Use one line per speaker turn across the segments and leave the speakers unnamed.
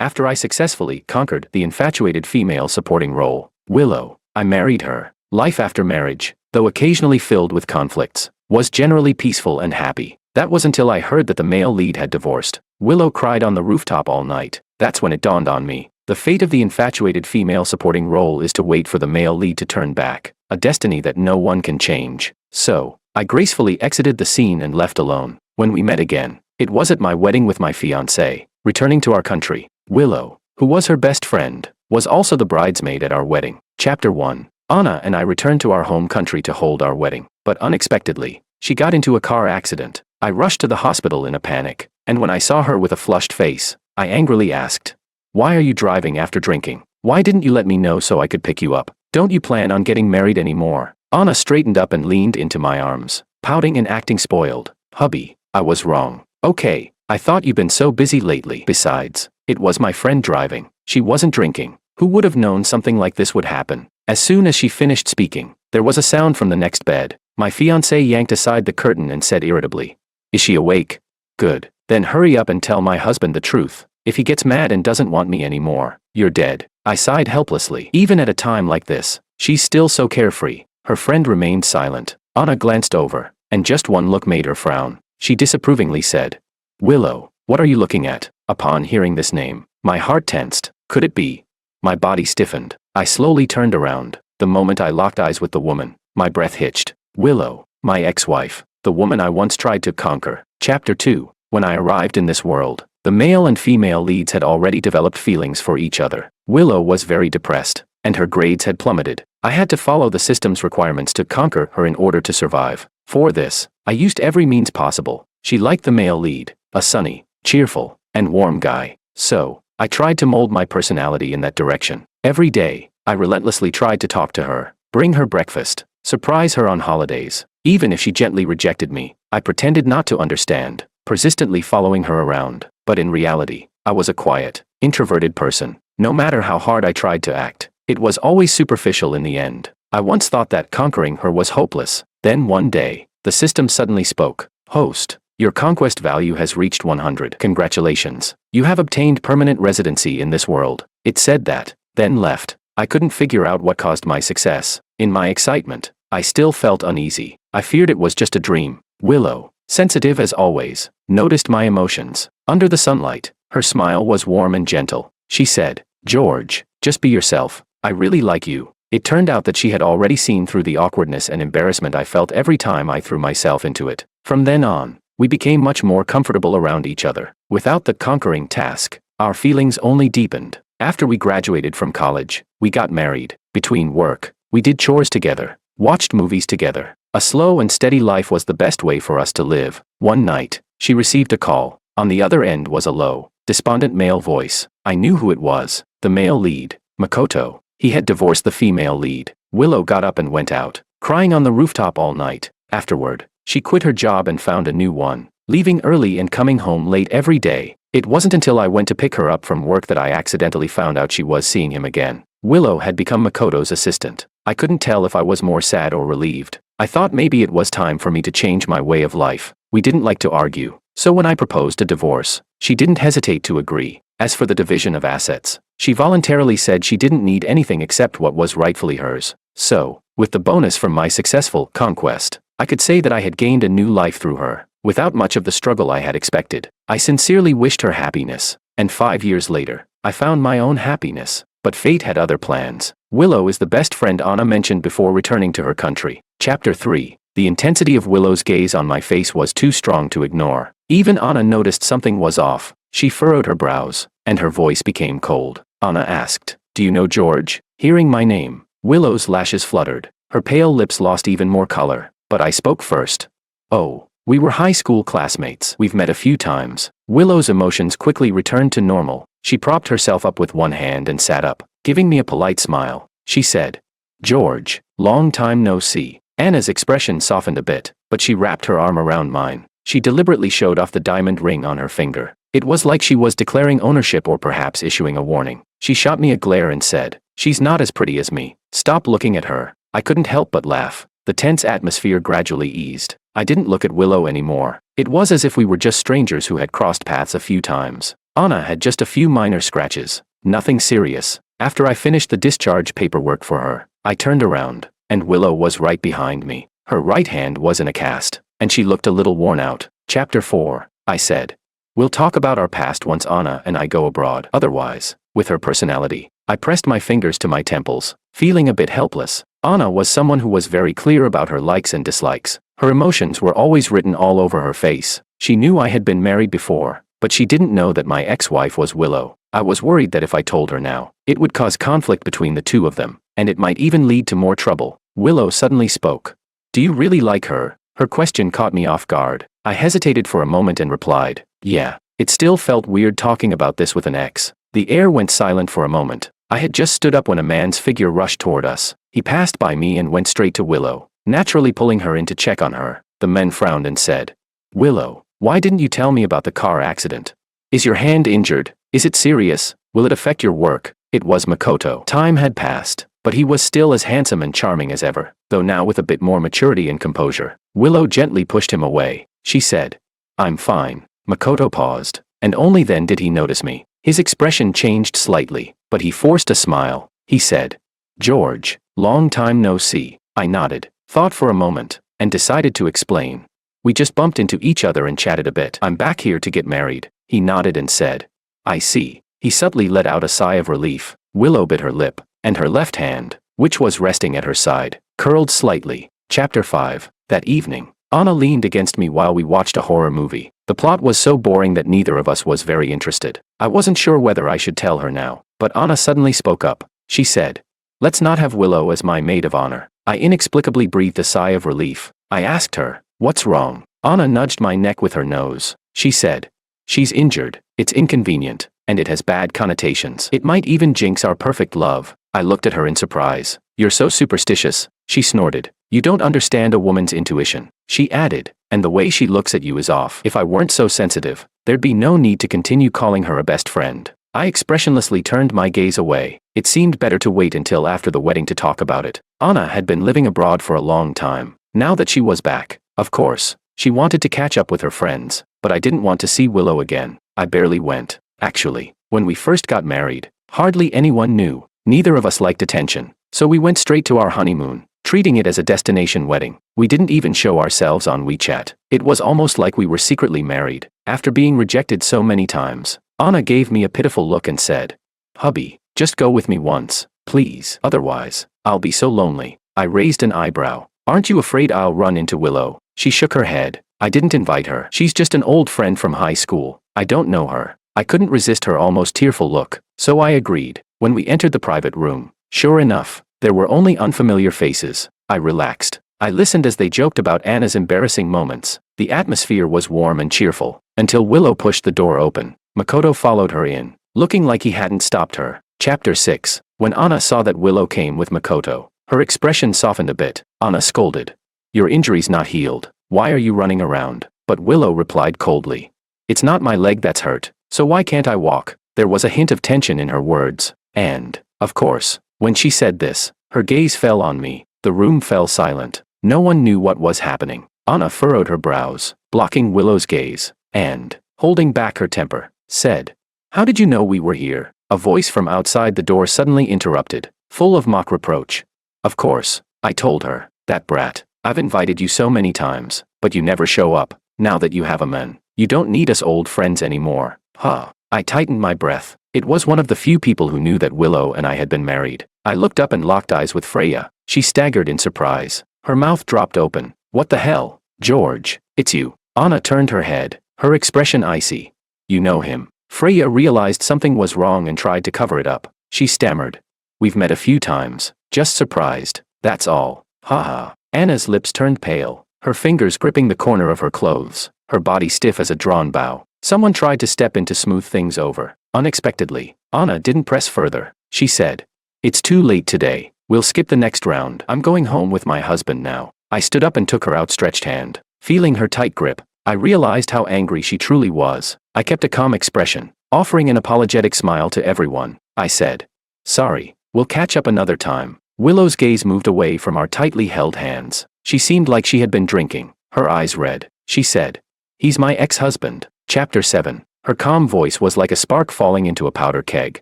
after I successfully conquered the infatuated female supporting role, Willow, I married her. Life after marriage, though occasionally filled with conflicts, was generally peaceful and happy. That was until I heard that the male lead had divorced. Willow cried on the rooftop all night. That's when it dawned on me. The fate of the infatuated female supporting role is to wait for the male lead to turn back, a destiny that no one can change. So, I gracefully exited the scene and left alone. When we met again, it was at my wedding with my fiancée. Returning to our country, Willow, who was her best friend, was also the bridesmaid at our wedding. Chapter 1. Anna and I returned to our home country to hold our wedding, but unexpectedly, she got into a car accident. I rushed to the hospital in a panic, and when I saw her with a flushed face, I angrily asked, "Why are you driving after drinking? Why didn't you let me know so I could pick you up? Don't you plan on getting married anymore?" Anna straightened up and leaned into my arms, pouting and acting spoiled. "Hubby, I was wrong. Okay, I thought you've been so busy lately. Besides, it was my friend driving. She wasn't drinking. Who would have known something like this would happen?" As soon as she finished speaking, there was a sound from the next bed. My fiancé yanked aside the curtain and said irritably, "Is she awake? Good. Then hurry up and tell my husband the truth. If he gets mad and doesn't want me anymore, you're dead." I sighed helplessly. Even at a time like this, she's still so carefree. Her friend remained silent. Anna glanced over, and just one look made her frown. She disapprovingly said, "Willow, what are you looking at?" Upon hearing this name, my heart tensed. Could it be? My body stiffened. I slowly turned around. The moment I locked eyes with the woman, my breath hitched. Willow, my ex-wife, the woman I once tried to conquer. Chapter 2. When I arrived in this world, the male and female leads had already developed feelings for each other. Willow was very depressed, and her grades had plummeted. I had to follow the system's requirements to conquer her in order to survive. For this, I used every means possible. She liked the male lead, a sunny, cheerful, and warm guy. So, I tried to mold my personality in that direction. Every day, I relentlessly tried to talk to her, bring her breakfast, surprise her on holidays. Even if she gently rejected me, I pretended not to understand, persistently following her around. But in reality, I was a quiet, introverted person. No matter how hard I tried to act, it was always superficial in the end. I once thought that conquering her was hopeless. Then one day, the system suddenly spoke. "Host, your conquest value has reached 100. Congratulations. You have obtained permanent residency in this world." It said that, then left. I couldn't figure out what caused my success. In my excitement, I still felt uneasy. I feared it was just a dream. Willow, sensitive as always, noticed my emotions. Under the sunlight, her smile was warm and gentle. She said, "George, just be yourself. I really like you." It turned out that she had already seen through the awkwardness and embarrassment I felt every time I threw myself into it. From then on, we became much more comfortable around each other. Without the conquering task, our feelings only deepened. After we graduated from college, we got married. Between work, we did chores together, watched movies together. A slow and steady life was the best way for us to live. One night, she received a call. On the other end was a low, despondent male voice. I knew who it was. The male lead, Makoto. He had divorced the female lead. Willow got up and went out, crying on the rooftop all night. Afterward, she quit her job and found a new one, leaving early and coming home late every day. It wasn't until I went to pick her up from work that I accidentally found out she was seeing him again. Willow had become Makoto's assistant. I couldn't tell if I was more sad or relieved. I thought maybe it was time for me to change my way of life. We didn't like to argue, so when I proposed a divorce, she didn't hesitate to agree. As for the division of assets, she voluntarily said she didn't need anything except what was rightfully hers. So, with the bonus from my successful conquest, I could say that I had gained a new life through her, without much of the struggle I had expected. I sincerely wished her happiness, and 5 years later, I found my own happiness. But fate had other plans. Willow is the best friend Anna mentioned before returning to her country. Chapter 3. The intensity of Willow's gaze on my face was too strong to ignore. Even Anna noticed something was off. She furrowed her brows, and her voice became cold. Anna asked, "Do you know George?" Hearing my name, Willow's lashes fluttered. Her pale lips lost even more color. But I spoke first. "Oh, we were high school classmates. We've met a few times." Willow's emotions quickly returned to normal. She propped herself up with one hand and sat up, giving me a polite smile. She said, "George, long time no see." Anna's expression softened a bit, but she wrapped her arm around mine. She deliberately showed off the diamond ring on her finger. It was like she was declaring ownership or perhaps issuing a warning. She shot me a glare and said, "She's not as pretty as me. Stop looking at her." I couldn't help but laugh. The tense atmosphere gradually eased. I didn't look at Willow anymore. It was as if we were just strangers who had crossed paths a few times. Anna had just a few minor scratches, nothing serious. After I finished the discharge paperwork for her, I turned around, and Willow was right behind me. Her right hand was in a cast, and she looked a little worn out. Chapter 4, I said. We'll talk about our past once Anna and I go abroad. Otherwise, with her personality, I pressed my fingers to my temples, feeling a bit helpless. Anna was someone who was very clear about her likes and dislikes. Her emotions were always written all over her face. She knew I had been married before, but she didn't know that my ex-wife was Willow. I was worried that if I told her now, it would cause conflict between the two of them, and it might even lead to more trouble. Willow suddenly spoke. Do you really like her? Her question caught me off guard. I hesitated for a moment and replied, yeah. It still felt weird talking about this with an ex. The air went silent for a moment. I had just stood up when a man's figure rushed toward us. He passed by me and went straight to Willow, naturally pulling her in to check on her. The man frowned and said, Willow, why didn't you tell me about the car accident? Is your hand injured? Is it serious? Will it affect your work? It was Makoto. Time had passed, but he was still as handsome and charming as ever, though now with a bit more maturity and composure. Willow gently pushed him away. She said, I'm fine. Makoto paused, and only then did he notice me. His expression changed slightly, but he forced a smile. He said, George, long time no see. I nodded, thought for a moment, and decided to explain. We just bumped into each other and chatted a bit. I'm back here to get married. He nodded and said, I see. He subtly let out a sigh of relief. Willow bit her lip, and her left hand, which was resting at her side, curled slightly. Chapter 5. That evening, Anna leaned against me while we watched a horror movie. The plot was so boring that neither of us was very interested. I wasn't sure whether I should tell her now, but Anna suddenly spoke up. She said, let's not have Willow as my maid of honor. I inexplicably breathed a sigh of relief. I asked her, what's wrong? Anna nudged my neck with her nose. She said, she's injured, it's inconvenient, and it has bad connotations. It might even jinx our perfect love. I looked at her in surprise. You're so superstitious, she snorted. You don't understand a woman's intuition, she added, and the way she looks at you is off. If I weren't so sensitive, there'd be no need to continue calling her a best friend. I expressionlessly turned my gaze away. It seemed better to wait until after the wedding to talk about it. Anna had been living abroad for a long time. Now that she was back, of course, she wanted to catch up with her friends, but I didn't want to see Willow again. I barely went. Actually, when we first got married, hardly anyone knew. Neither of us liked attention, so we went straight to our honeymoon, treating it as a destination wedding. We didn't even show ourselves on WeChat. It was almost like we were secretly married. After being rejected so many times, Anna gave me a pitiful look and said, hubby, just go with me once, please. Otherwise, I'll be so lonely. I raised an eyebrow. Aren't you afraid I'll run into Willow? She shook her head. I didn't invite her. She's just an old friend from high school. I don't know her. I couldn't resist her almost tearful look, so I agreed. When we entered the private room, sure enough, there were only unfamiliar faces. I relaxed. I listened as they joked about Anna's embarrassing moments. The atmosphere was warm and cheerful, until Willow pushed the door open. Makoto followed her in, looking like he hadn't stopped her. Chapter 6. When Anna saw that Willow came with Makoto, her expression softened a bit. Anna scolded. Your injury's not healed. Why are you running around? But Willow replied coldly. It's not my leg that's hurt, so why can't I walk? There was a hint of tension in her words, and, of course, when she said this, her gaze fell on me. The room fell silent. No one knew what was happening. Anna furrowed her brows, blocking Willow's gaze, and, holding back her temper, said, how did you know we were here? A voice from outside the door suddenly interrupted, full of mock reproach. Of course, I told her, that brat. I've invited you so many times, but you never show up. Now that you have a man, you don't need us old friends anymore. Huh. I tightened my breath. It was one of the few people who knew that Willow and I had been married. I looked up and locked eyes with Freya. She staggered in surprise. Her mouth dropped open. What the hell? George, it's you. Anna turned her head, her expression icy. You know him. Freya realized something was wrong and tried to cover it up. She stammered. We've met a few times, just surprised, that's all. Haha. Anna's lips turned pale, her fingers gripping the corner of her clothes, her body stiff as a drawn bow. Someone tried to step in to smooth things over. Unexpectedly, Anna didn't press further. She said, it's too late today. We'll skip the next round. I'm going home with my husband now. I stood up and took her outstretched hand. Feeling her tight grip, I realized how angry she truly was. I kept a calm expression, offering an apologetic smile to everyone. I said, sorry, we'll catch up another time. Willow's gaze moved away from our tightly held hands. She seemed like she had been drinking, her eyes red. She said, he's my ex-husband. Chapter 7. Her calm voice was like a spark falling into a powder keg.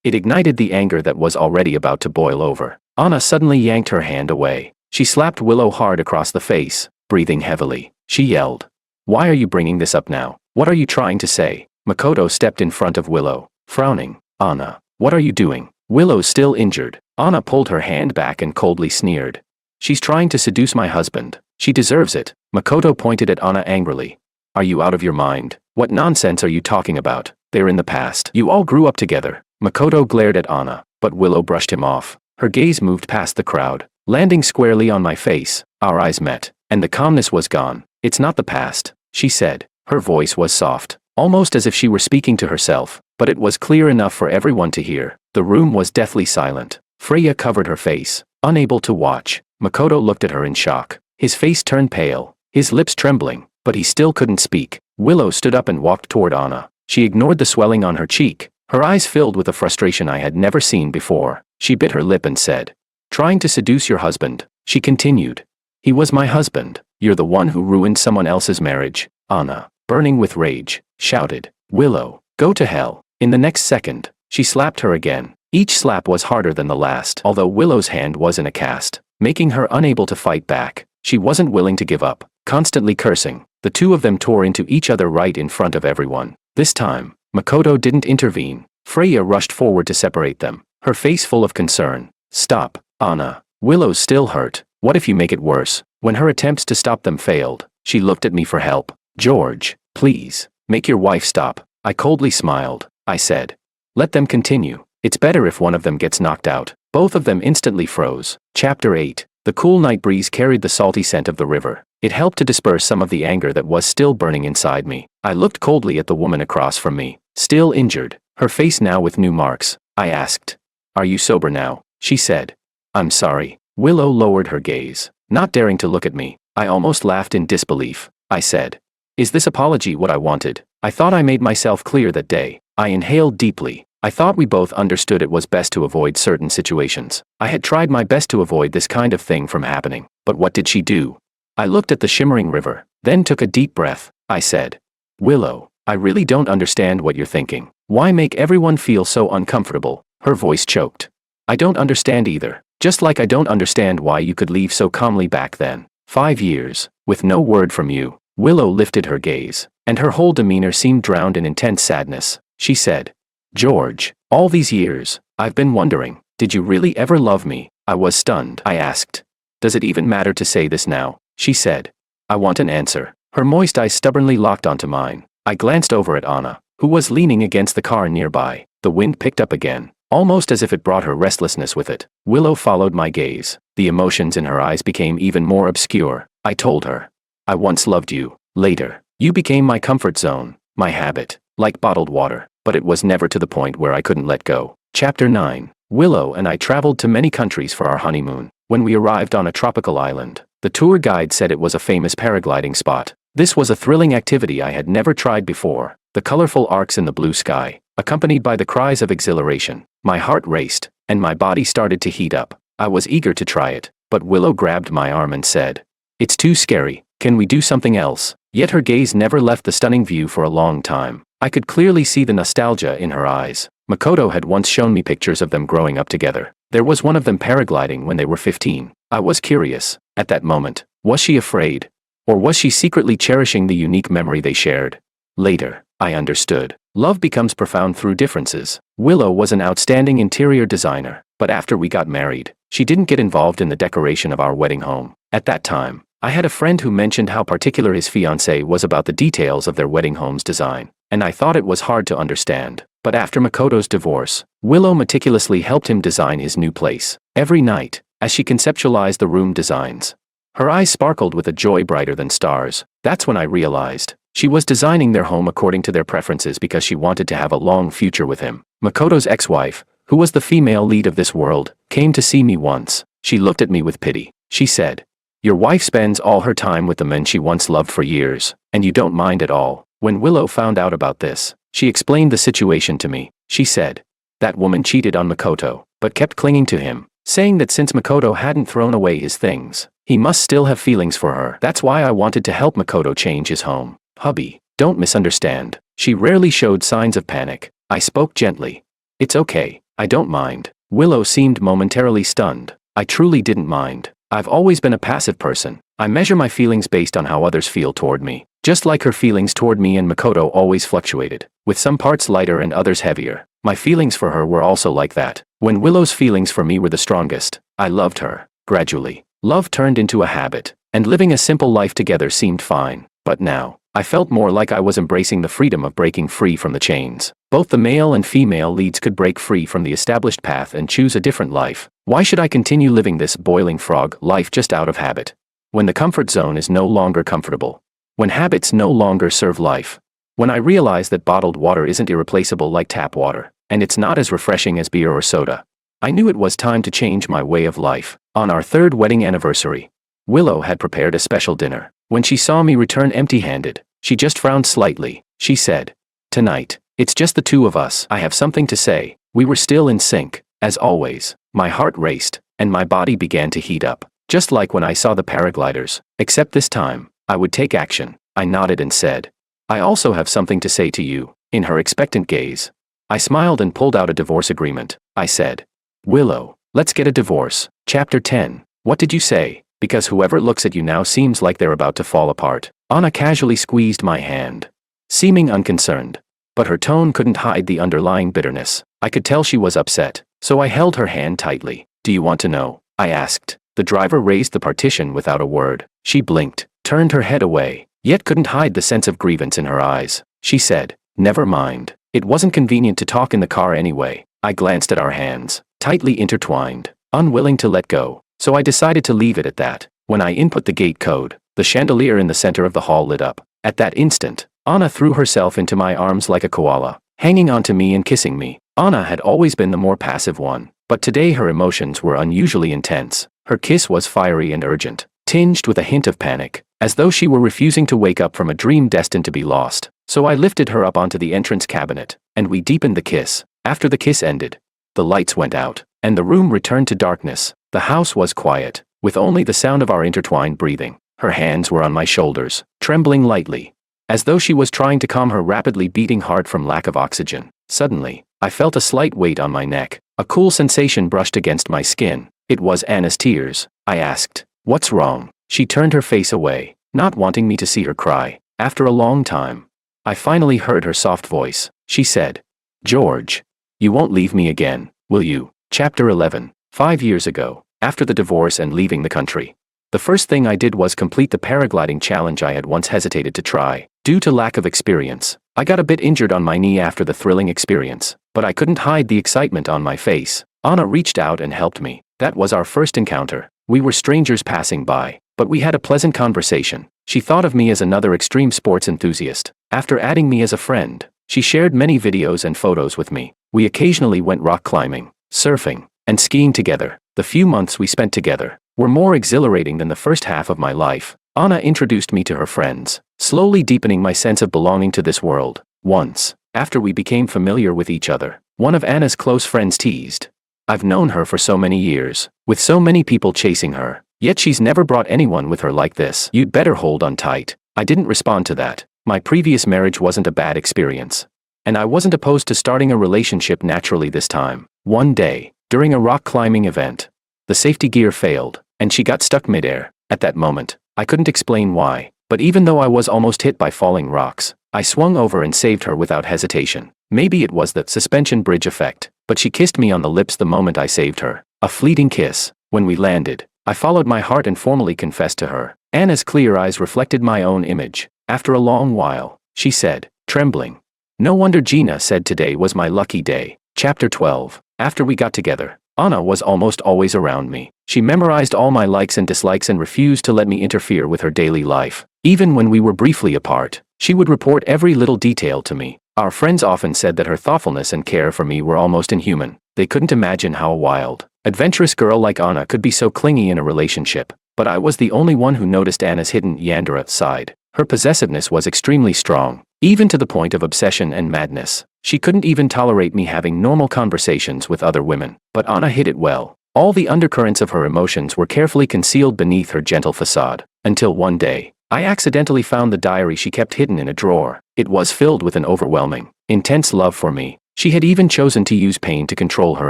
It ignited the anger that was already about to boil over. Anna suddenly yanked her hand away. She slapped Willow hard across the face, breathing heavily. She yelled, "Why are you bringing this up now? What are you trying to say?" Makoto stepped in front of Willow, frowning. "Anna, what are you doing?" Willow's still injured. Anna pulled her hand back and coldly sneered. "She's trying to seduce my husband. She deserves it." Makoto pointed at Anna angrily. "Are you out of your mind? What nonsense are you talking about? They're in the past. You all grew up together." Makoto glared at Anna, but Willow brushed him off. Her gaze moved past the crowd, landing squarely on my face. Our eyes met, and the calmness was gone. "It's not the past," she said. Her voice was soft, almost as if she were speaking to herself, but it was clear enough for everyone to hear. The room was deathly silent. Freya covered her face, unable to watch. Makoto looked at her in shock. His face turned pale, his lips trembling, but he still couldn't speak. Willow stood up and walked toward Anna. She ignored the swelling on her cheek, her eyes filled with a frustration I had never seen before. She bit her lip and said, "Trying to seduce your husband," she continued. "He was my husband. You're the one who ruined someone else's marriage." Anna, burning with rage, shouted, "Willow, go to hell." In the next second, she slapped her again. Each slap was harder than the last, although Willow's hand was in a cast, making her unable to fight back. She wasn't willing to give up, constantly cursing. The two of them tore into each other right in front of everyone. This time, Makoto didn't intervene. Freya rushed forward to separate them, her face full of concern. "Stop, Anna. Willow's still hurt. What if you make it worse?" When her attempts to stop them failed, she looked at me for help. "George, please, make your wife stop." I coldly smiled. I said, "Let them continue. It's better if one of them gets knocked out." Both of them instantly froze. Chapter 8. The cool night breeze carried the salty scent of the river. It helped to disperse some of the anger that was still burning inside me. I looked coldly at the woman across from me, still injured, her face now with new marks. I asked, "Are you sober now?" She said, "I'm sorry." Willow lowered her gaze, not daring to look at me. I almost laughed in disbelief. I said, "Is this apology what I wanted? I thought I made myself clear that day." I inhaled deeply. I thought we both understood it was best to avoid certain situations. I had tried my best to avoid this kind of thing from happening. But what did she do? I looked at the shimmering river, then took a deep breath. I said, "Willow, I really don't understand what you're thinking. Why make everyone feel so uncomfortable?" Her voice choked. "I don't understand either. Just like I don't understand why you could leave so calmly back then. 5 years, with no word from you." Willow lifted her gaze, and her whole demeanor seemed drowned in intense sadness. She said, "George, all these years, I've been wondering, did you really ever love me?" I was stunned. I asked, "Does it even matter to say this now?" She said, "I want an answer." Her moist eyes stubbornly locked onto mine. I glanced over at Anna, who was leaning against the car nearby. The wind picked up again, almost as if it brought her restlessness with it. Willow followed my gaze. The emotions in her eyes became even more obscure. I told her, "I once loved you. Later, you became my comfort zone, my habit, like bottled water. But it was never to the point where I couldn't let go." Chapter 9. Willow and I traveled to many countries for our honeymoon. When we arrived on a tropical island, the tour guide said it was a famous paragliding spot. This was a thrilling activity I had never tried before. The colorful arcs in the blue sky, accompanied by the cries of exhilaration. My heart raced, and my body started to heat up. I was eager to try it, but Willow grabbed my arm and said, "It's too scary. Can we do something else?" Yet her gaze never left the stunning view for a long time. I could clearly see the nostalgia in her eyes. Makoto had once shown me pictures of them growing up together. There was one of them paragliding when they were 15. I was curious. At that moment, was she afraid? Or was she secretly cherishing the unique memory they shared? Later, I understood. Love becomes profound through differences. Willow was an outstanding interior designer, but after we got married, she didn't get involved in the decoration of our wedding home. At that time, I had a friend who mentioned how particular his fiancée was about the details of their wedding home's design, and I thought it was hard to understand. But after Makoto's divorce, Willow meticulously helped him design his new place. Every night, as she conceptualized the room designs, her eyes sparkled with a joy brighter than stars. That's when I realized she was designing their home according to their preferences because she wanted to have a long future with him. Makoto's ex-wife, who was the female lead of this world, came to see me once. She looked at me with pity. She said, "Your wife spends all her time with the men she once loved for years, and you don't mind at all." When Willow found out about this, she explained the situation to me. She said, "That woman cheated on Makoto, but kept clinging to him, saying that since Makoto hadn't thrown away his things, he must still have feelings for her. That's why I wanted to help Makoto change his home." Hubby, Don't misunderstand. She rarely showed signs of panic. I spoke gently. It's okay. I don't mind. Willow seemed momentarily stunned. I truly didn't mind. I've always been a passive person. I measure my feelings based on how others feel toward me. Just like her feelings toward me and Makoto always fluctuated, with some parts lighter and others heavier. My feelings for her were also like that. When Willow's feelings for me were the strongest, I loved her. Gradually, love turned into a habit, and living a simple life together seemed fine. But now, I felt more like I was embracing the freedom of breaking free from the chains. Both the male and female leads could break free from the established path and choose a different life. Why should I continue living this boiling frog life just out of habit? When the comfort zone is no longer comfortable. When habits no longer serve life. When I realize that bottled water isn't irreplaceable like tap water, and it's not as refreshing as beer or soda. I knew it was time to change my way of life. On our third wedding anniversary, Willow had prepared a special dinner. When she saw me return empty-handed, she just frowned slightly. She said, "Tonight, it's just the two of us. I have something to say." We were still in sync, as always. My heart raced, and my body began to heat up. Just like when I saw the paragliders, except this time, I would take action. I nodded and said, "I also have something to say to you." In her expectant gaze, I smiled and pulled out a divorce agreement. I said, "Willow, let's get a divorce." Chapter 10. What did you say? Because whoever looks at you now seems like they're about to fall apart. Anna casually squeezed my hand, seeming unconcerned. But her tone couldn't hide the underlying bitterness. I could tell she was upset, so I held her hand tightly. "Do you want to know?" I asked. The driver raised the partition without a word. She blinked, turned her head away, yet couldn't hide the sense of grievance in her eyes. She said, "Never mind. It wasn't convenient to talk in the car anyway." I glanced at our hands, tightly intertwined, unwilling to let go, so I decided to leave it at that. When I input the gate code, the chandelier in the center of the hall lit up. At that instant, Anna threw herself into my arms like a koala, hanging onto me and kissing me. Anna had always been the more passive one, but today her emotions were unusually intense. Her kiss was fiery and urgent, tinged with a hint of panic, as though she were refusing to wake up from a dream destined to be lost. So I lifted her up onto the entrance cabinet, and we deepened the kiss. After the kiss ended, the lights went out, and the room returned to darkness. The house was quiet, with only the sound of our intertwined breathing. Her hands were on my shoulders, trembling lightly, as though she was trying to calm her rapidly beating heart from lack of oxygen. Suddenly, I felt a slight weight on my neck. A cool sensation brushed against my skin. It was Anna's tears. I asked, "What's wrong?" She turned her face away, not wanting me to see her cry. After a long time, I finally heard her soft voice. She said, "George, you won't leave me again, will you?" Chapter 11. 5 years ago, after the divorce and leaving the country, the first thing I did was complete the paragliding challenge I had once hesitated to try. Due to lack of experience, I got a bit injured on my knee after the thrilling experience, but I couldn't hide the excitement on my face. Anna reached out and helped me. That was our first encounter. We were strangers passing by, but we had a pleasant conversation. She thought of me as another extreme sports enthusiast. After adding me as a friend, she shared many videos and photos with me. We occasionally went rock climbing, surfing, and skiing together. The few months we spent together were more exhilarating than the first half of my life. Anna introduced me to her friends, slowly deepening my sense of belonging to this world. Once, after we became familiar with each other, one of Anna's close friends teased, "I've known her for so many years, with so many people chasing her, yet she's never brought anyone with her like this. You'd better hold on tight." I didn't respond to that. My previous marriage wasn't a bad experience, and I wasn't opposed to starting a relationship naturally this time. One day, during a rock climbing event, the safety gear failed, and she got stuck midair. At that moment, I couldn't explain why, but even though I was almost hit by falling rocks, I swung over and saved her without hesitation. Maybe it was the suspension bridge effect, but she kissed me on the lips the moment I saved her. A fleeting kiss. When we landed, I followed my heart and formally confessed to her. Anna's clear eyes reflected my own image. After a long while, she said, trembling, "No wonder Gina said today was my lucky day." Chapter 12. After we got together, Anna was almost always around me. She memorized all my likes and dislikes and refused to let me interfere with her daily life. Even when we were briefly apart, she would report every little detail to me. Our friends often said that her thoughtfulness and care for me were almost inhuman. They couldn't imagine how a wild, adventurous girl like Anna could be so clingy in a relationship. But I was the only one who noticed Anna's hidden Yandere side. Her possessiveness was extremely strong, even to the point of obsession and madness. She couldn't even tolerate me having normal conversations with other women. But Anna hid it well. All the undercurrents of her emotions were carefully concealed beneath her gentle facade. Until one day, I accidentally found the diary she kept hidden in a drawer. It was filled with an overwhelming, intense love for me. She had even chosen to use pain to control her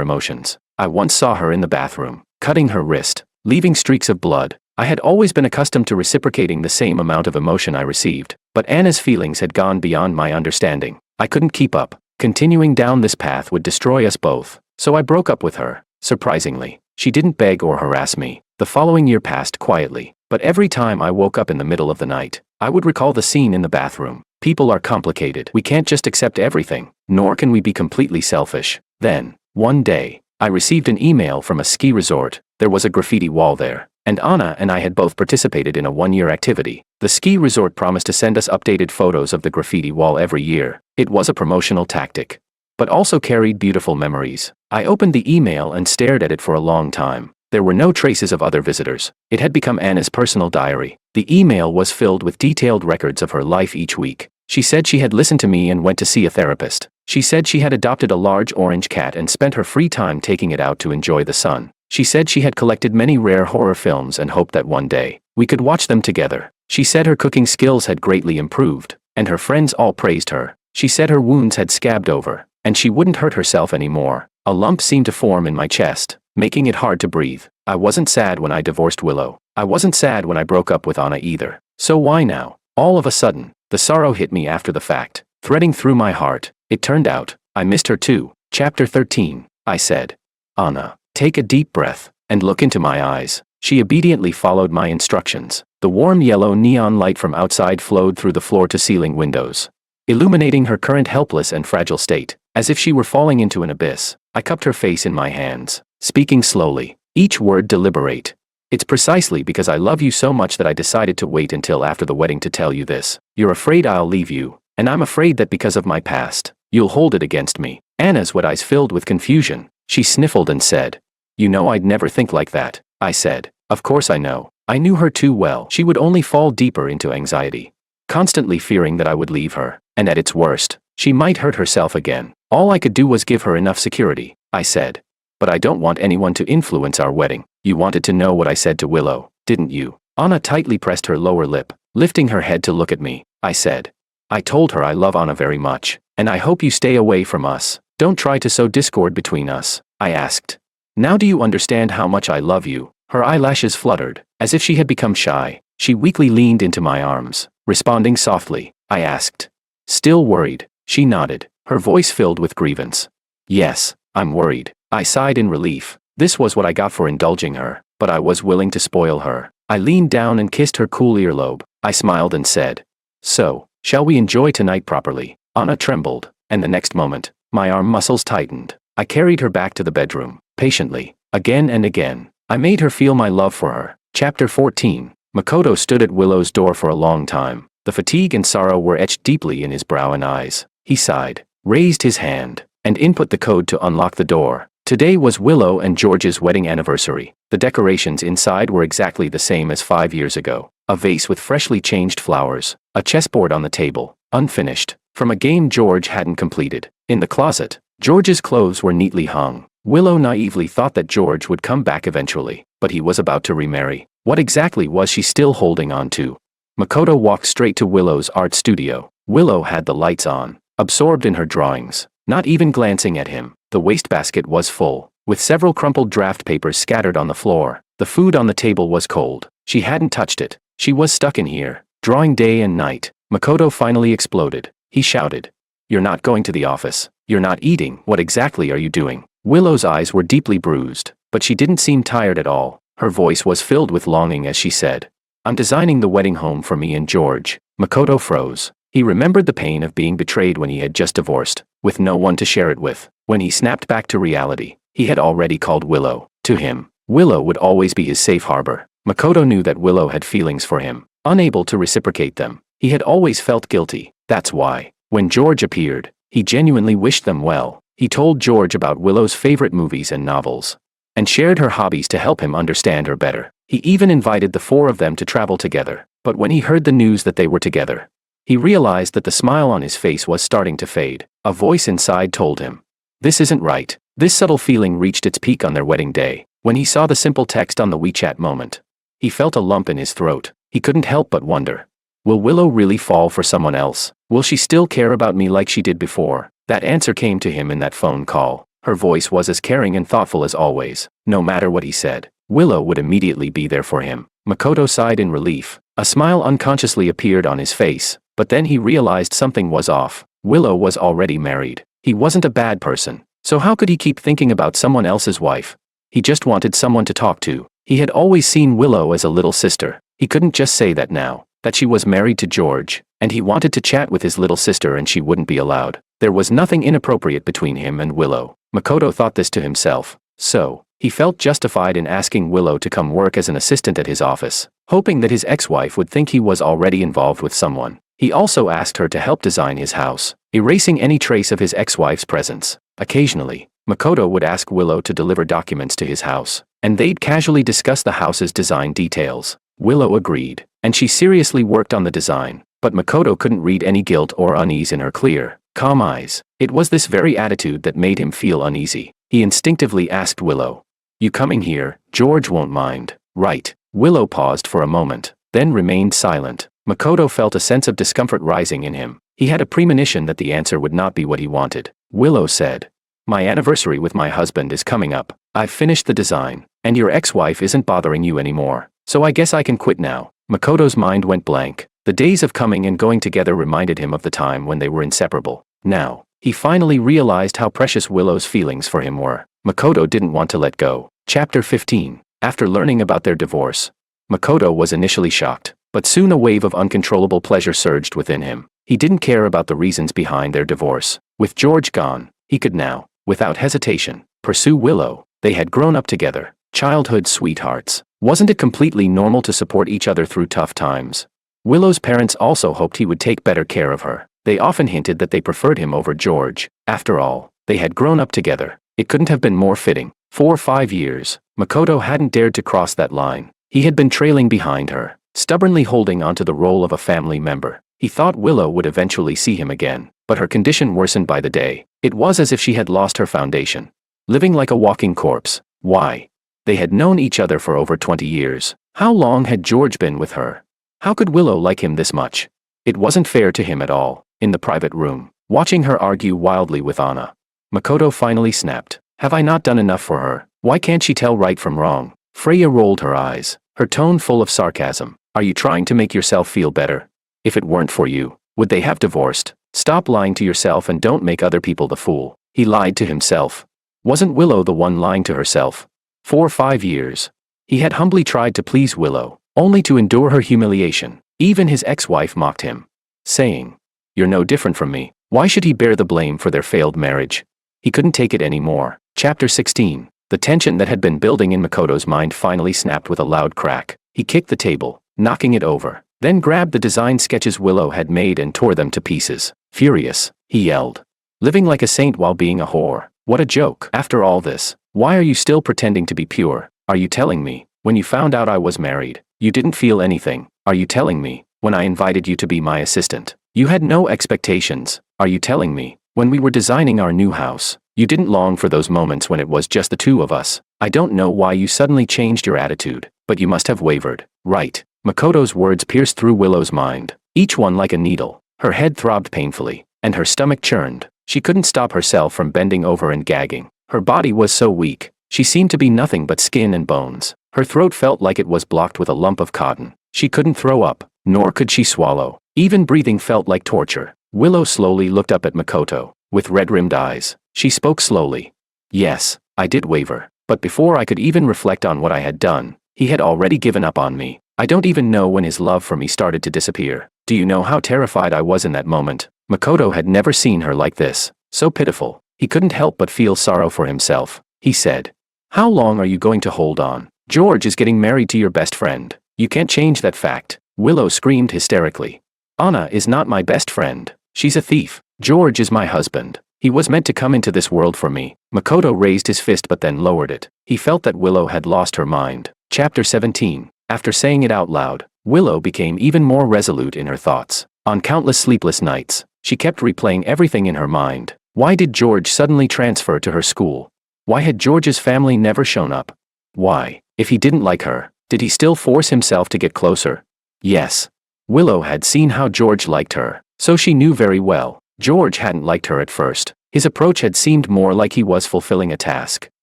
emotions. I once saw her in the bathroom, cutting her wrist, leaving streaks of blood. I had always been accustomed to reciprocating the same amount of emotion I received, but Anna's feelings had gone beyond my understanding. I couldn't keep up. Continuing down this path would destroy us both, so I broke up with her. Surprisingly, she didn't beg or harass me. The following year passed quietly, but every time I woke up in the middle of the night, I would recall the scene in the bathroom. People are complicated. We can't just accept everything, nor can we be completely selfish. Then, one day, I received an email from a ski resort. There was a graffiti wall there, and Anna and I had both participated in a one-year activity. The ski resort promised to send us updated photos of the graffiti wall every year. It was a promotional tactic, but also carried beautiful memories. I opened the email and stared at it for a long time. There were no traces of other visitors. It had become Anna's personal diary. The email was filled with detailed records of her life each week. She said she had listened to me and went to see a therapist. She said she had adopted a large orange cat and spent her free time taking it out to enjoy the sun. She said she had collected many rare horror films and hoped that one day we could watch them together. She said her cooking skills had greatly improved, and her friends all praised her. She said her wounds had scabbed over, and she wouldn't hurt herself anymore. A lump seemed to form in my chest, making it hard to breathe. I wasn't sad when I divorced Willow. I wasn't sad when I broke up with Anna either. So why now? All of a sudden, the sorrow hit me after the fact, threading through my heart. It turned out, I missed her too. Chapter 13. I said, Anna, take a deep breath, and look into my eyes. She obediently followed my instructions. The warm yellow neon light from outside flowed through the floor-to-ceiling windows, illuminating her current helpless and fragile state, as if she were falling into an abyss. I cupped her face in my hands, speaking slowly, each word deliberate. It's precisely because I love you so much that I decided to wait until after the wedding to tell you this. You're afraid I'll leave you, and I'm afraid that because of my past, you'll hold it against me. Anna's wet eyes filled with confusion. She sniffled and said, You know I'd never think like that. I said, Of course I know. I knew her too well. She would only fall deeper into anxiety, constantly fearing that I would leave her, and at its worst, she might hurt herself again. All I could do was give her enough security. I said, But I don't want anyone to influence our wedding. You wanted to know what I said to Willow, didn't you? Anna tightly pressed her lower lip, lifting her head to look at me. I said, I told her I love Anna very much, and I hope you stay away from us. Don't try to sow discord between us. I asked, Now do you understand how much I love you? Her eyelashes fluttered, as if she had become shy. She weakly leaned into my arms, responding softly. I asked, Still worried? She nodded, her voice filled with grievance. Yes, I'm worried. I sighed in relief. This was what I got for indulging her, but I was willing to spoil her. I leaned down and kissed her cool earlobe. I smiled and said, So, shall we enjoy tonight properly? Anna trembled, and the next moment, my arm muscles tightened. I carried her back to the bedroom, patiently, again and again. I made her feel my love for her. Chapter 14. Makoto stood at Willow's door for a long time. The fatigue and sorrow were etched deeply in his brow and eyes. He sighed, raised his hand, and input the code to unlock the door. Today was Willow and George's wedding anniversary. The decorations inside were exactly the same as 5 years ago. A vase with freshly changed flowers, a chessboard on the table, unfinished, from a game George hadn't completed. In the closet, George's clothes were neatly hung. Willow naively thought that George would come back eventually, but he was about to remarry. What exactly was she still holding on to? Makoto walked straight to Willow's art studio. Willow had the lights on, absorbed in her drawings, not even glancing at him. The wastebasket was full, with several crumpled draft papers scattered on the floor. The food on the table was cold. She hadn't touched it. She was stuck in here, drawing day and night. Makoto finally exploded. He shouted, You're not going to the office. You're not eating. What exactly are you doing? Willow's eyes were deeply bruised, but she didn't seem tired at all. Her voice was filled with longing as she said, I'm designing the wedding home for me and George. Makoto froze. He remembered the pain of being betrayed when he had just divorced, with no one to share it with. When he snapped back to reality, he had already called Willow. To him, Willow would always be his safe harbor. Makoto knew that Willow had feelings for him, unable to reciprocate them. He had always felt guilty. That's why, when George appeared, he genuinely wished them well. He told George about Willow's favorite movies and novels, and shared her hobbies to help him understand her better. He even invited the four of them to travel together. But when he heard the news that they were together, he realized that the smile on his face was starting to fade. A voice inside told him, This isn't right. This subtle feeling reached its peak on their wedding day, when he saw the simple text on the WeChat moment. He felt a lump in his throat. he couldn't help but wonder. Will Willow really fall for someone else? Will she still care about me like she did before? That answer came to him in that phone call. Her voice was as caring and thoughtful as always. No matter what he said, Willow would immediately be there for him. Makoto sighed in relief. A smile unconsciously appeared on his face, but then he realized something was off. Willow was already married. He wasn't a bad person, so how could he keep thinking about someone else's wife? He just wanted someone to talk to. He had always seen Willow as a little sister. He couldn't just say that now, that she was married to George, and he wanted to chat with his little sister and she wouldn't be allowed. There was nothing inappropriate between him and Willow. Makoto thought this to himself. So, he felt justified in asking Willow to come work as an assistant at his office, hoping that his ex-wife would think he was already involved with someone. He also asked her to help design his house, erasing any trace of his ex-wife's presence. Occasionally, Makoto would ask Willow to deliver documents to his house, and they'd casually discuss the house's design details. Willow agreed, and she seriously worked on the design, but Makoto couldn't read any guilt or unease in her clear, calm eyes. It was this very attitude that made him feel uneasy. He instinctively asked Willow, "You coming here? George won't mind, right?" Willow paused for a moment, then remained silent. Makoto felt a sense of discomfort rising in him. He had a premonition that the answer would not be what he wanted. Willow said, "My anniversary with my husband is coming up. I've finished the design, and your ex-wife isn't bothering you anymore, so I guess I can quit now." Makoto's mind went blank. The days of coming and going together reminded him of the time when they were inseparable. Now, he finally realized how precious Willow's feelings for him were. Makoto didn't want to let go. Chapter 15. After learning about their divorce, Makoto was initially shocked, but soon a wave of uncontrollable pleasure surged within him. He didn't care about the reasons behind their divorce. With George gone, he could now, without hesitation, pursue Willow. They had grown up together, childhood sweethearts. Wasn't it completely normal to support each other through tough times? Willow's parents also hoped he would take better care of her. They often hinted that they preferred him over George. After all, they had grown up together. It couldn't have been more fitting. For 5 years, Makoto hadn't dared to cross that line. He had been trailing behind her, stubbornly holding onto the role of a family member. He thought Willow would eventually see him again, but her condition worsened by the day. It was as if she had lost her foundation, living like a walking corpse. Why? They had known each other for over 20 years. How long had George been with her? How could Willow like him this much? It wasn't fair to him at all. In the private room, watching her argue wildly with Anna, Makoto finally snapped. "Have I not done enough for her? Why can't she tell right from wrong?" Freya rolled her eyes, her tone full of sarcasm. "Are you trying to make yourself feel better? If it weren't for you, would they have divorced? Stop lying to yourself and don't make other people the fool." He lied to himself. Wasn't Willow the one lying to herself? For 5 years, he had humbly tried to please Willow, only to endure her humiliation. Even his ex-wife mocked him, saying, "You're no different from me." Why should he bear the blame for their failed marriage? He couldn't take it anymore. Chapter 16. The tension that had been building in Makoto's mind finally snapped with a loud crack. He kicked the table, knocking it over, then grabbed the design sketches Willow had made and tore them to pieces. Furious, he yelled, "Living like a saint while being a whore. What a joke. After all this, why are you still pretending to be pure? Are you telling me, when you found out I was married, you didn't feel anything? Are you telling me, when I invited you to be my assistant, you had no expectations? Are you telling me, when we were designing our new house, you didn't long for those moments when it was just the two of us? I don't know why you suddenly changed your attitude, but you must have wavered, right?" Makoto's words pierced through Willow's mind, each one like a needle. Her head throbbed painfully, and her stomach churned. She couldn't stop herself from bending over and gagging. Her body was so weak, she seemed to be nothing but skin and bones. Her throat felt like it was blocked with a lump of cotton. She couldn't throw up, nor could she swallow. Even breathing felt like torture. Willow slowly looked up at Makoto. With red-rimmed eyes, she spoke slowly. "Yes, I did waver, but before I could even reflect on what I had done, he had already given up on me. I don't even know when his love for me started to disappear. Do you know how terrified I was in that moment?" Makoto had never seen her like this, so pitiful. He couldn't help but feel sorrow for himself. He said, "How long are you going to hold on? George is getting married to your best friend. You can't change that fact." Willow screamed hysterically. "Anna is not my best friend. She's a thief. George is my husband. He was meant to come into this world for me." Makoto raised his fist but then lowered it. He felt that Willow had lost her mind. Chapter 17. After saying it out loud, Willow became even more resolute in her thoughts. On countless sleepless nights, she kept replaying everything in her mind. Why did George suddenly transfer to her school? Why had George's family never shown up? Why, if he didn't like her, did he still force himself to get closer? Yes. Willow had seen how George liked her, so she knew very well. George hadn't liked her at first. His approach had seemed more like he was fulfilling a task.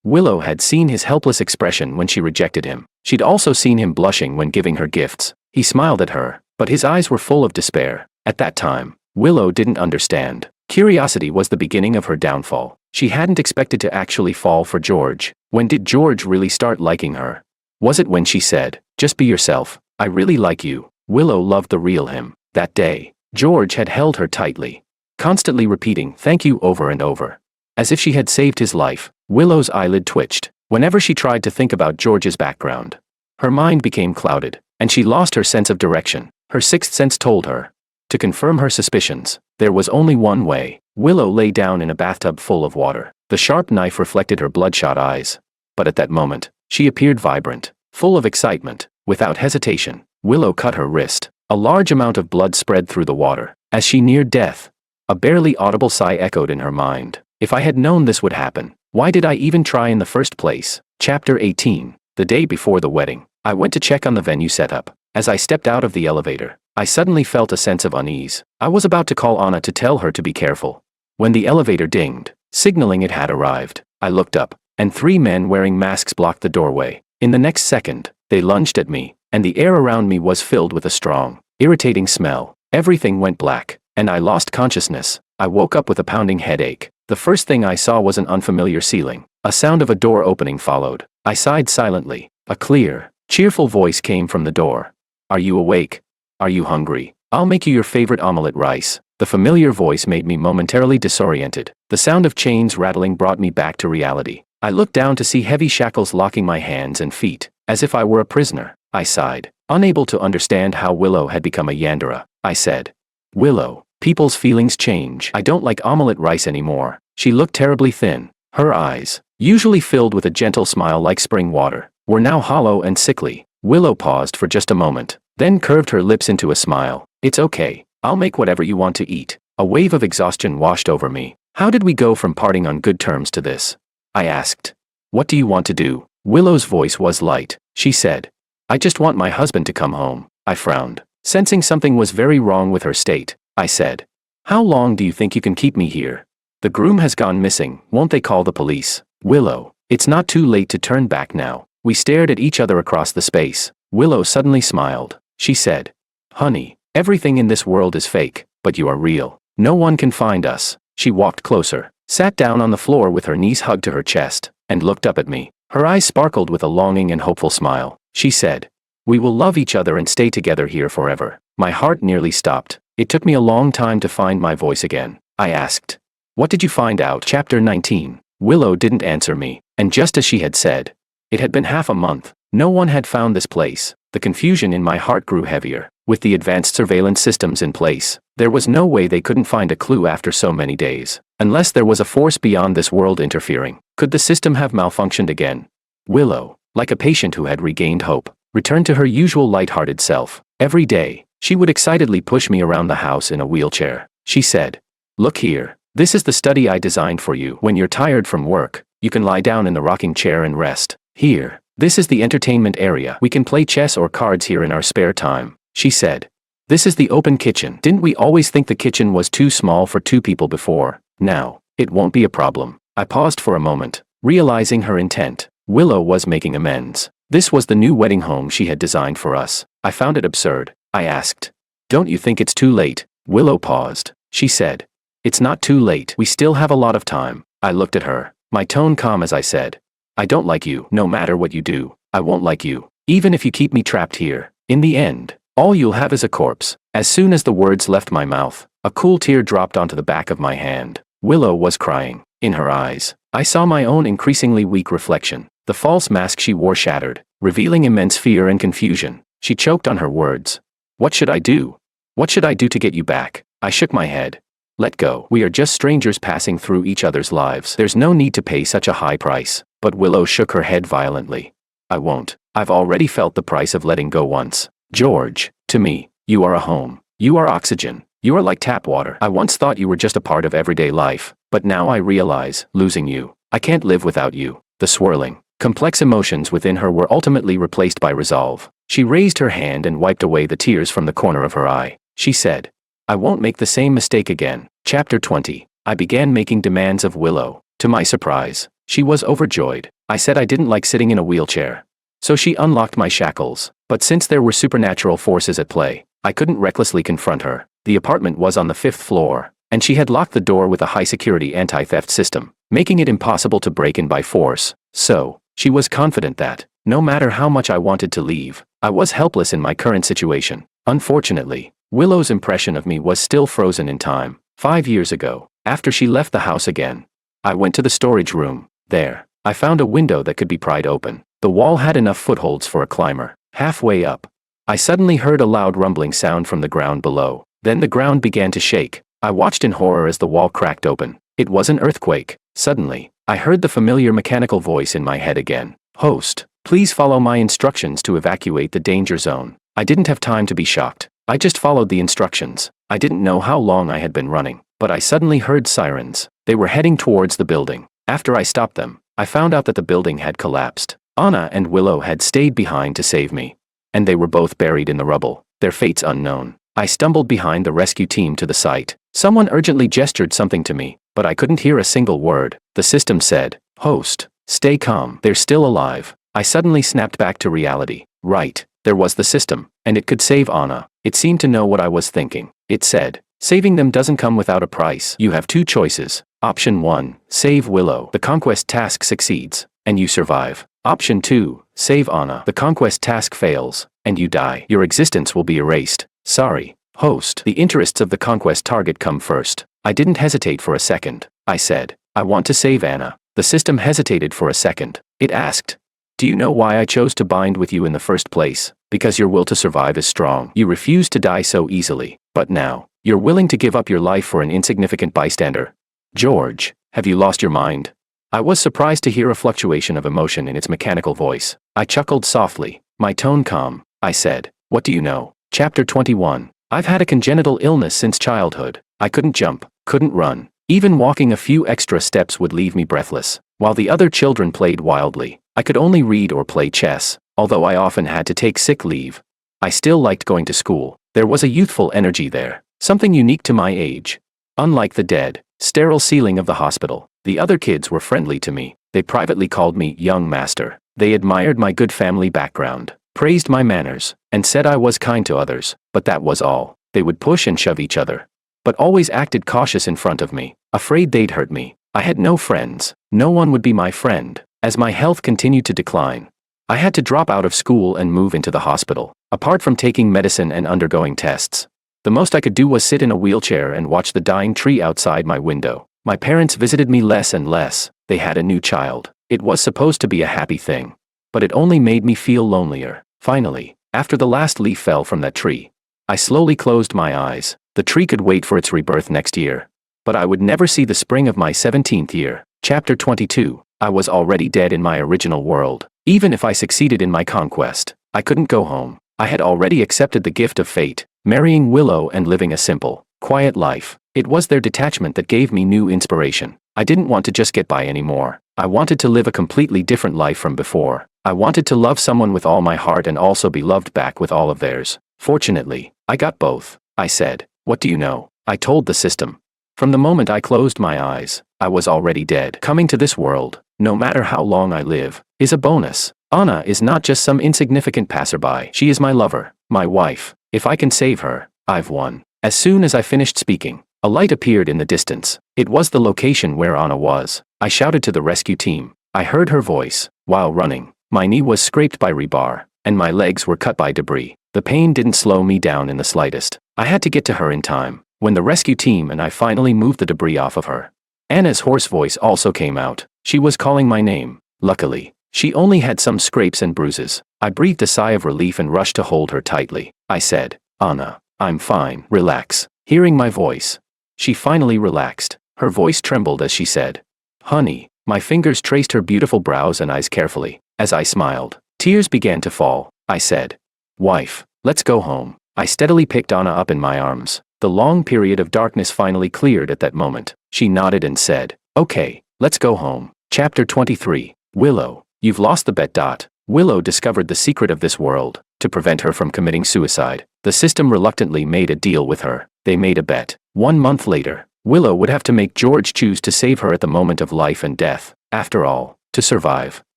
Willow had seen his helpless expression when she rejected him. She'd also seen him blushing when giving her gifts. He smiled at her, but his eyes were full of despair. At that time, Willow didn't understand. Curiosity was the beginning of her downfall. She hadn't expected to actually fall for George. When did George really start liking her? Was it when she said, "Just be yourself, I really like you"? Willow loved the real him. That day, George had held her tightly, constantly repeating "thank you" over and over. As if she had saved his life, Willow's eyelid twitched whenever she tried to think about George's background. Her mind became clouded, and she lost her sense of direction. Her sixth sense told her to confirm her suspicions. There was only one way. Willow lay down in a bathtub full of water. The sharp knife reflected her bloodshot eyes. But at that moment, she appeared vibrant, full of excitement. Without hesitation, Willow cut her wrist. A large amount of blood spread through the water. As she neared death, a barely audible sigh echoed in her mind. If I had known this would happen, why did I even try in the first place? Chapter 18. The day before the wedding, I went to check on the venue setup. As I stepped out of the elevator, I suddenly felt a sense of unease. I was about to call Anna to tell her to be careful, when the elevator dinged, signaling it had arrived. I looked up, and 3 men wearing masks blocked the doorway. In the next second, they lunged at me, and the air around me was filled with a strong, irritating smell. Everything went black, and I lost consciousness. I woke up with a pounding headache. The first thing I saw was an unfamiliar ceiling. A sound of a door opening followed. I sighed silently. A clear, cheerful voice came from the door. "Are you awake? Are you hungry? I'll make you your favorite omelette rice." The familiar voice made me momentarily disoriented. The sound of chains rattling brought me back to reality. I looked down to see heavy shackles locking my hands and feet, as if I were a prisoner. I sighed, unable to understand how Willow had become a Yandere. I said, "Willow, people's feelings change. I don't like omelette rice anymore." She looked terribly thin. Her eyes, usually filled with a gentle smile like spring water, were now hollow and sickly. Willow paused for just a moment, then curved her lips into a smile. "It's okay. I'll make whatever you want to eat." A wave of exhaustion washed over me. How did we go from parting on good terms to this? I asked. "What do you want to do?" Willow's voice was light. She said, "I just want my husband to come home." I frowned, sensing something was very wrong with her state. I said, "How long do you think you can keep me here? The groom has gone missing. Won't they call the police?" "Willow, it's not too late to turn back now." We stared at each other across the space. Willow suddenly smiled. She said, "Honey, everything in this world is fake, but you are real. No one can find us." She walked closer, sat down on the floor with her knees hugged to her chest, and looked up at me. Her eyes sparkled with a longing and hopeful smile. She said, "We will love each other and stay together here forever." My heart nearly stopped. It took me a long time to find my voice again. I asked, "What did you find out?" Chapter 19. Willow didn't answer me, and just as she had said, it had been half a month. No one had found this place. The confusion in my heart grew heavier. With the advanced surveillance systems in place, there was no way they couldn't find a clue after so many days. Unless there was a force beyond this world interfering, could the system have malfunctioned again? Willow, like a patient who had regained hope, returned to her usual light-hearted self. Every day, she would excitedly push me around the house in a wheelchair. She said, "Look here, this is the study I designed for you. When you're tired from work, you can lie down in the rocking chair and rest. Here, this is the entertainment area. We can play chess or cards here in our spare time." She said, "This is the open kitchen. Didn't we always think the kitchen was too small for 2 people before? Now, it won't be a problem." I paused for a moment, realizing her intent. Willow was making amends. This was the new wedding home she had designed for us. I found it absurd. I asked, "Don't you think it's too late?" Willow paused. She said, "It's not too late. We still have a lot of time." I looked at her, my tone calm as I said, "I don't like you. No matter what you do, I won't like you. Even if you keep me trapped here. In the end, all you'll have is a corpse." As soon as the words left my mouth, a cool tear dropped onto the back of my hand. Willow was crying. In her eyes, I saw my own increasingly weak reflection. The false mask she wore shattered, revealing immense fear and confusion. She choked on her words. "What should I do? What should I do to get you back?" I shook my head. "Let go. We are just strangers passing through each other's lives. There's no need to pay such a high price." But Willow shook her head violently. "I won't. I've already felt the price of letting go once. George, to me, you are a home. You are oxygen. You are like tap water. I once thought you were just a part of everyday life, but now I realize, losing you, I can't live without you." The swirling, complex emotions within her were ultimately replaced by resolve. She raised her hand and wiped away the tears from the corner of her eye. She said, "I won't make the same mistake again." Chapter 20. I began making demands of Willow. To my surprise, she was overjoyed. I said I didn't like sitting in a wheelchair. So she unlocked my shackles. But since there were supernatural forces at play, I couldn't recklessly confront her. The apartment was on the 5th floor, and she had locked the door with a high-security anti-theft system, making it impossible to break in by force. So, she was confident that, no matter how much I wanted to leave, I was helpless in my current situation. Unfortunately, Willow's impression of me was still frozen in time. 5 years ago, after she left the house again, I went to the storage room. There, I found a window that could be pried open. The wall had enough footholds for a climber. Halfway up, I suddenly heard a loud rumbling sound from the ground below. Then the ground began to shake. I watched in horror as the wall cracked open. It was an earthquake. Suddenly, I heard the familiar mechanical voice in my head again. "Host, please follow my instructions to evacuate the danger zone." I didn't have time to be shocked. I just followed the instructions. I didn't know how long I had been running, but I suddenly heard sirens. They were heading towards the building. After I stopped them, I found out that the building had collapsed. Anna and Willow had stayed behind to save me, and they were both buried in the rubble, their fates unknown. I stumbled behind the rescue team to the site. Someone urgently gestured something to me, but I couldn't hear a single word. The system said, "Host, stay calm, they're still alive." I suddenly snapped back to reality. Right, there was the system, and it could save Anna. It seemed to know what I was thinking. It said, "Saving them doesn't come without a price. You have 2 choices. Option 1, save Willow. The conquest task succeeds, and you survive. Option 2, save Anna. The conquest task fails, and you die. Your existence will be erased. Sorry, host. The interests of the conquest target come first." I didn't hesitate for a second. I said, "I want to save Anna." The system hesitated for a second. It asked, "Do you know why I chose to bind with you in the first place? Because your will to survive is strong. You refuse to die so easily. But now, you're willing to give up your life for an insignificant bystander. George, have you lost your mind?" I was surprised to hear a fluctuation of emotion in its mechanical voice. I chuckled softly, my tone calm. I said, "What do you know?" Chapter 21. I've had a congenital illness since childhood. I couldn't jump, couldn't run. Even walking a few extra steps would leave me breathless. While the other children played wildly, I could only read or play chess, although I often had to take sick leave. I still liked going to school. There was a youthful energy there, something unique to my age. Unlike the dead, sterile ceiling of the hospital, the other kids were friendly to me. They privately called me young master. They admired my good family background, praised my manners, and said I was kind to others, but that was all. They would push and shove each other, but always acted cautious in front of me, afraid they'd hurt me. I had no friends. No one would be my friend. As my health continued to decline, I had to drop out of school and move into the hospital. Apart from taking medicine and undergoing tests, the most I could do was sit in a wheelchair and watch the dying tree outside my window. My parents visited me less and less. They had a new child. It was supposed to be a happy thing, but it only made me feel lonelier. Finally, after the last leaf fell from that tree, I slowly closed my eyes. The tree could wait for its rebirth next year, but I would never see the spring of my 17th year. Chapter 22. I was already dead in my original world. Even if I succeeded in my conquest, I couldn't go home. I had already accepted the gift of fate, marrying Willow and living a simple, quiet life. It was their detachment that gave me new inspiration. I didn't want to just get by anymore. I wanted to live a completely different life from before. I wanted to love someone with all my heart and also be loved back with all of theirs. Fortunately, I got both. I said, "What do you know?" I told the system. From the moment I closed my eyes, I was already dead. Coming to this world, no matter how long I live, is a bonus. Anna is not just some insignificant passerby. She is my lover, my wife. If I can save her, I've won. As soon as I finished speaking, a light appeared in the distance. It was the location where Anna was. I shouted to the rescue team. I heard her voice. While running, my knee was scraped by rebar, and my legs were cut by debris. The pain didn't slow me down in the slightest. I had to get to her in time. When the rescue team and I finally moved the debris off of her, Anna's hoarse voice also came out. She was calling my name. Luckily, she only had some scrapes and bruises. I breathed a sigh of relief and rushed to hold her tightly. I said, "Anna, I'm fine. Relax." Hearing my voice, she finally relaxed. Her voice trembled as she said, "Honey." My fingers traced her beautiful brows and eyes carefully. As I smiled, tears began to fall. I said, "Wife, let's go home." I steadily picked Anna up in my arms. The long period of darkness finally cleared at that moment. She nodded and said, "Okay, let's go home." Chapter 23. Willow, you've lost the bet. Willow discovered the secret of this world. to prevent her from committing suicide. The system reluctantly made a deal with her. They made a bet. 1 month later, Willow would have to make George choose to save her at the moment of life and death. After all, to survive,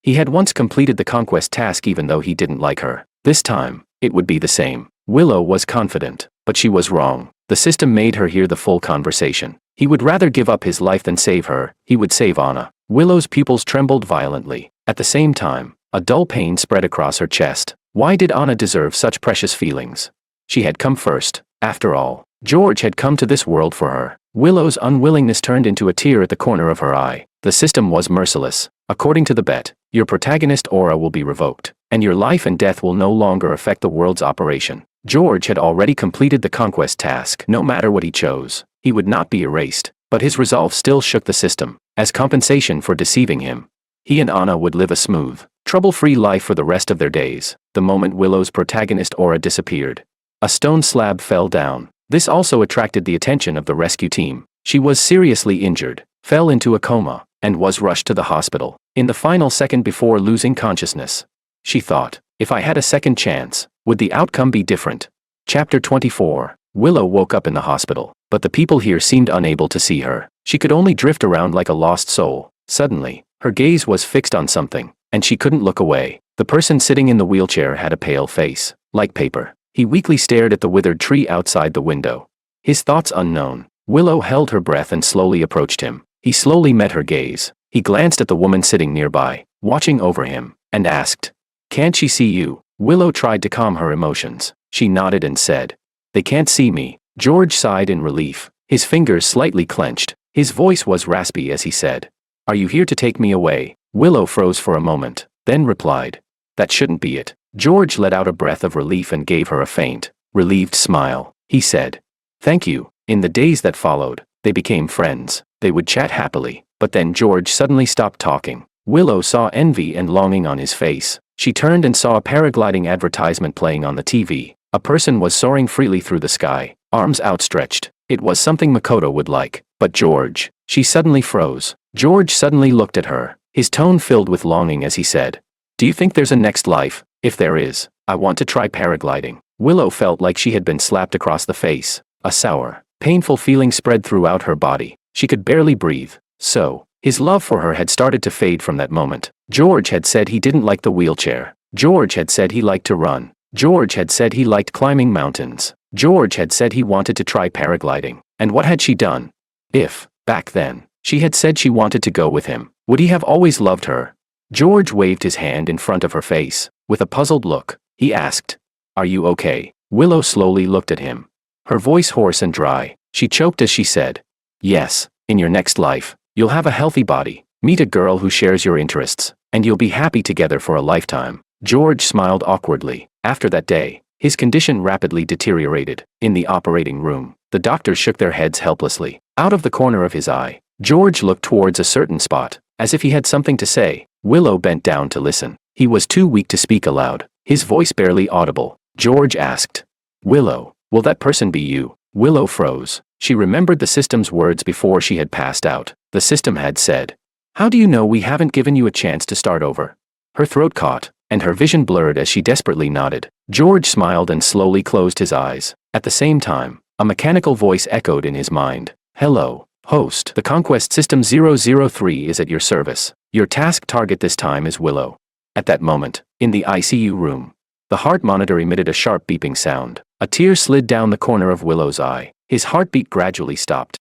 he had once completed the conquest task even though he didn't like her. This time, it would be the same. Willow was confident, but she was wrong. The system made her hear the full conversation. He would rather give up his life than save her. He would save Anna. Willow's pupils trembled violently. At the same time, a dull pain spread across her chest. Why did Anna deserve such precious feelings? She had come first. After all, George had come to this world for her. Willow's unwillingness turned into a tear at the corner of her eye. The system was merciless. According to the bet, your protagonist aura will be revoked, and your life and death will no longer affect the world's operation. George had already completed the conquest task. No matter what he chose, he would not be erased, but his resolve still shook the system. As compensation for deceiving him, he and Anna would live a smooth, trouble-free life for the rest of their days. The moment Willow's protagonist aura disappeared, a stone slab fell down. This also attracted the attention of the rescue team. She was seriously injured, fell into a coma, and was rushed to the hospital. In the final second before losing consciousness, she thought, if I had a second chance, would the outcome be different? Chapter 24. Willow woke up in the hospital, but the people here seemed unable to see her. She could only drift around like a lost soul. Suddenly, her gaze was fixed on something, and she couldn't look away. The person sitting in the wheelchair had a pale face, like paper. He weakly stared at the withered tree outside the window. His thoughts unknown, Willow held her breath and slowly approached him. He slowly met her gaze. He glanced at the woman sitting nearby, watching over him, and asked, "Can't she see you?" Willow tried to calm her emotions. She nodded and said, "They can't see me." George sighed in relief. His fingers slightly clenched. His voice was raspy as he said, "Are you here to take me away?" Willow froze for a moment, then replied, "That shouldn't be it." George let out a breath of relief and gave her a faint, relieved smile. He said, "Thank you." In the days that followed, they became friends. They would chat happily, but then George suddenly stopped talking. Willow saw envy and longing on his face. She turned and saw a paragliding advertisement playing on the TV. A person was soaring freely through the sky, arms outstretched. It was something Makoto would like. But George, she suddenly froze. George suddenly looked at her, his tone filled with longing as he said, "Do you think there's a next life? If there is, I want to try paragliding." Willow felt like she had been slapped across the face. A sour, painful feeling spread throughout her body. She could barely breathe. So, his love for her had started to fade from that moment. George had said he didn't like the wheelchair. George had said he liked to run. George had said he liked climbing mountains. George had said he wanted to try paragliding. And what had she done? If, back then, she had said she wanted to go with him, would he have always loved her? George waved his hand in front of her face. With a puzzled look, he asked, "Are you okay?" Willow slowly looked at him. Her voice hoarse and dry, she choked as she said, "Yes, in your next life, you'll have a healthy body, meet a girl who shares your interests, and you'll be happy together for a lifetime." George smiled awkwardly. After that day, his condition rapidly deteriorated. In the operating room, the doctors shook their heads helplessly. Out of the corner of his eye, George looked towards a certain spot, as if he had something to say. Willow bent down to listen. He was too weak to speak aloud, his voice barely audible. George asked, "Willow, will that person be you?" Willow froze. She remembered the system's words before she had passed out. The system had said, "How do you know we haven't given you a chance to start over?" Her throat caught, and her vision blurred as she desperately nodded. George smiled and slowly closed his eyes. At the same time, a mechanical voice echoed in his mind. "Hello, host. The Conquest System 003 is at your service. Your task target this time is Willow." At that moment, in the ICU room, the heart monitor emitted a sharp beeping sound. A tear slid down the corner of Willow's eye. His heartbeat gradually stopped.